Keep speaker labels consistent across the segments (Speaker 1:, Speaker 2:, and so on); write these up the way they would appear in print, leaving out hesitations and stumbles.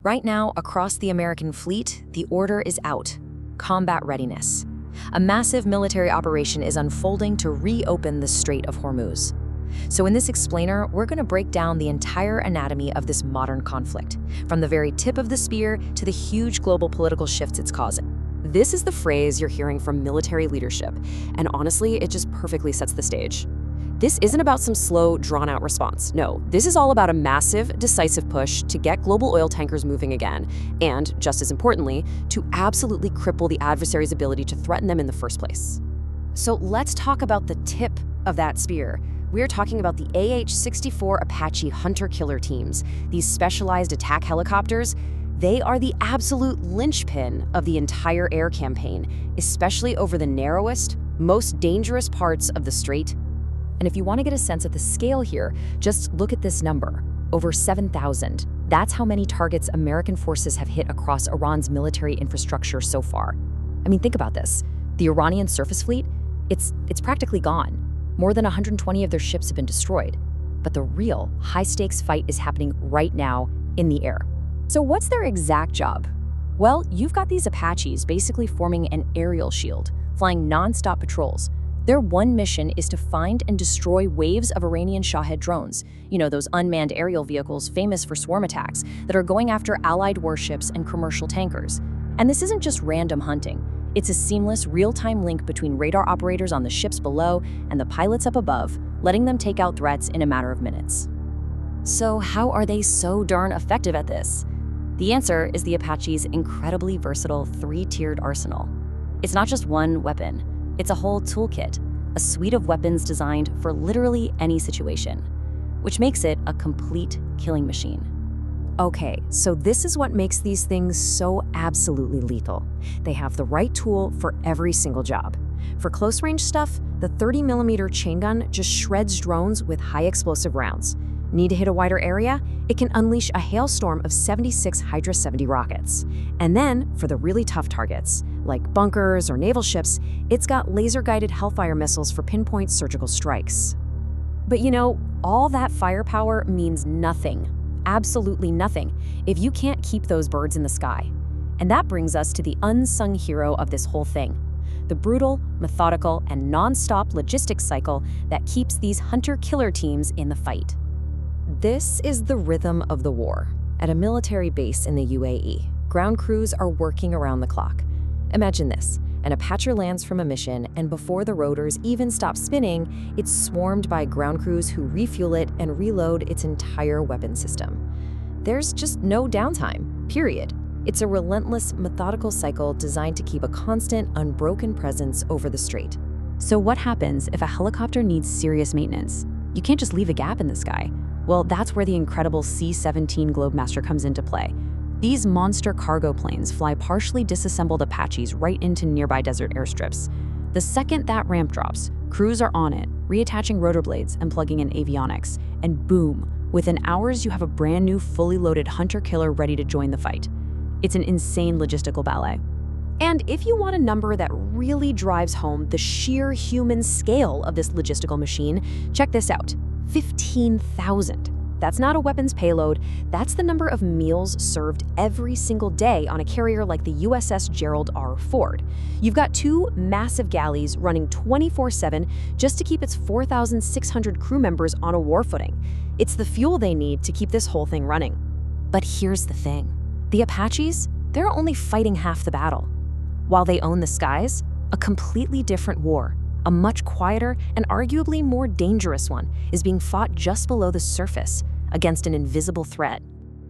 Speaker 1: Right now, across the American fleet, the order is out: combat readiness. A massive military operation is unfolding to reopen the Strait of Hormuz. So in this explainer, we're going to break down the entire anatomy of this modern conflict, from the very tip of the spear to the huge global political shifts it's causing. This is the phrase you're hearing from military leadership, and honestly, it just perfectly sets the stage. This isn't about some slow, drawn-out response. No, this is all about a massive, decisive push to get global oil tankers moving again, and, just as importantly, to absolutely cripple the adversary's ability to threaten them in the first place. So let's talk about the tip of that spear. We're talking about the AH-64 Apache hunter-killer teams, these specialized attack helicopters. They are the absolute linchpin of the entire air campaign, especially over the narrowest, most dangerous parts of the strait. And if you want to get a sense of the scale here, just look at this number: over 7,000. That's how many targets American forces have hit across Iran's military infrastructure so far. I mean, think about this. The Iranian surface fleet, it's practically gone. More than 120 of their ships have been destroyed. But the real high-stakes fight is happening right now in the air. So what's their exact job? Well, you've got these Apaches basically forming an aerial shield, flying non-stop patrols. Their one mission is to find and destroy waves of Iranian Shahed drones, those unmanned aerial vehicles famous for swarm attacks that are going after Allied warships and commercial tankers. And this isn't just random hunting. It's a seamless, real-time link between radar operators on the ships below and the pilots up above, letting them take out threats in a matter of minutes. So how are they so darn effective at this? The answer is the Apache's incredibly versatile three-tiered arsenal. It's not just one weapon. It's a whole toolkit, a suite of weapons designed for literally any situation, which makes it a complete killing machine. Okay, so this is what makes these things so absolutely lethal. They have the right tool for every single job. For close-range stuff, the 30mm chain gun just shreds drones with high explosive rounds. Need to hit a wider area? It can unleash a hailstorm of 76 Hydra 70 rockets. And then, for the really tough targets, like bunkers or naval ships, it's got laser-guided Hellfire missiles for pinpoint surgical strikes. But all that firepower means nothing. Absolutely nothing if you can't keep those birds in the sky. And that brings us to the unsung hero of this whole thing: the brutal, methodical, and non-stop logistics cycle that keeps these hunter-killer teams in the fight. This is the rhythm of the war. At a military base in the UAE, ground crews are working around the clock. Imagine this: an Apache lands from a mission, and before the rotors even stop spinning, it's swarmed by ground crews who refuel it and reload its entire weapon system. There's just no downtime, period. It's a relentless, methodical cycle designed to keep a constant, unbroken presence over the strait. So what happens if a helicopter needs serious maintenance? You can't just leave a gap in the sky. Well, that's where the incredible C-17 Globemaster comes into play. These monster cargo planes fly partially disassembled Apaches right into nearby desert airstrips. The second that ramp drops, crews are on it, reattaching rotor blades and plugging in avionics, and boom, within hours you have a brand new fully loaded hunter-killer ready to join the fight. It's an insane logistical ballet. And if you want a number that really drives home the sheer human scale of this logistical machine, check this out: 15,000. That's not a weapons payload, that's the number of meals served every single day on a carrier like the USS Gerald R Ford. You've got two massive galleys running 24/7 just to keep its 4,600 crew members on a war footing. It's the fuel they need to keep this whole thing running. But here's the thing: the Apaches, they're only fighting half the battle. While they own the skies, a completely different war, a much quieter and arguably more dangerous one, is being fought just below the surface against an invisible threat.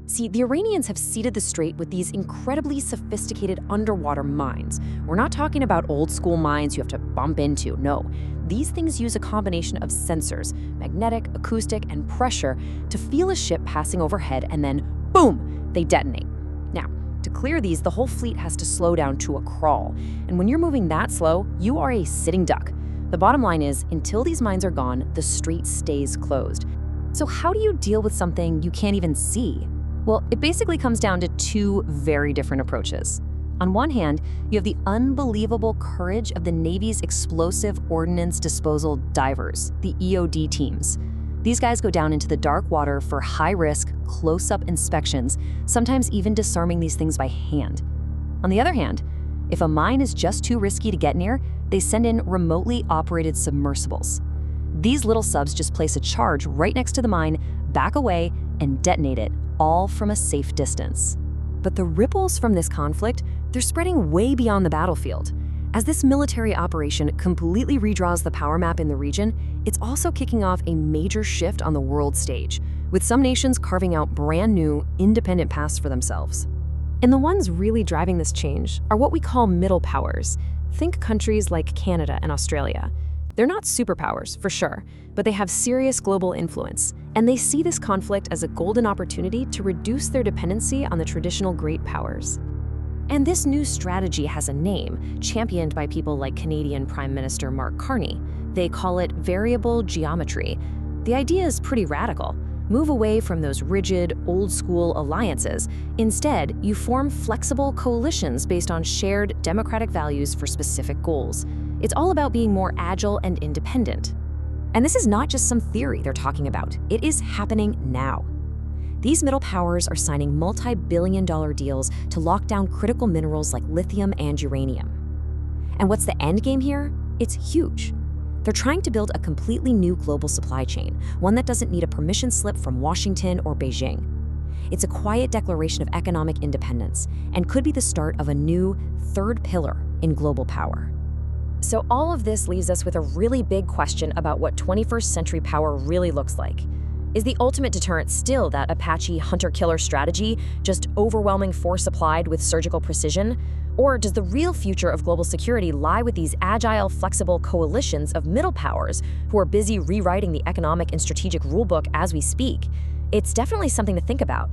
Speaker 1: See, the Iranians have seeded the strait with these incredibly sophisticated underwater mines. We're not talking about old-school mines you have to bump into, no. These things use a combination of sensors, magnetic, acoustic, and pressure to feel a ship passing overhead, and then, boom, they detonate. Now, to clear these, the whole fleet has to slow down to a crawl. And when you're moving that slow, you are a sitting duck. The bottom line is, until these mines are gone, the strait stays closed. So how do you deal with something you can't even see? Well, it basically comes down to two very different approaches. On one hand, you have the unbelievable courage of the Navy's Explosive Ordnance Disposal Divers, the EOD teams. These guys go down into the dark water for high-risk, close-up inspections, sometimes even disarming these things by hand. On the other hand, if a mine is just too risky to get near, they send in remotely operated submersibles. These little subs just place a charge right next to the mine, back away, and detonate it, all from a safe distance. But the ripples from this conflict, they're spreading way beyond the battlefield. As this military operation completely redraws the power map in the region, it's also kicking off a major shift on the world stage, with some nations carving out brand new, independent paths for themselves. And the ones really driving this change are what we call middle powers. Think countries like Canada and Australia. They're not superpowers, for sure, but they have serious global influence, and they see this conflict as a golden opportunity to reduce their dependency on the traditional great powers. And this new strategy has a name, championed by people like Canadian Prime Minister Mark Carney. They call it variable geometry. The idea is pretty radical. Move away from those rigid, old-school alliances. Instead, you form flexible coalitions based on shared democratic values for specific goals. It's all about being more agile and independent. And this is not just some theory they're talking about. It is happening now. These middle powers are signing multi-billion-dollar deals to lock down critical minerals like lithium and uranium. And what's the end game here? It's huge. They're trying to build a completely new global supply chain, one that doesn't need a permission slip from Washington or Beijing. It's a quiet declaration of economic independence and could be the start of a new third pillar in global power. So all of this leaves us with a really big question about what 21st century power really looks like. Is the ultimate deterrent still that Apache hunter-killer strategy, just overwhelming force applied with surgical precision? Or does the real future of global security lie with these agile, flexible coalitions of middle powers who are busy rewriting the economic and strategic rulebook as we speak? It's definitely something to think about.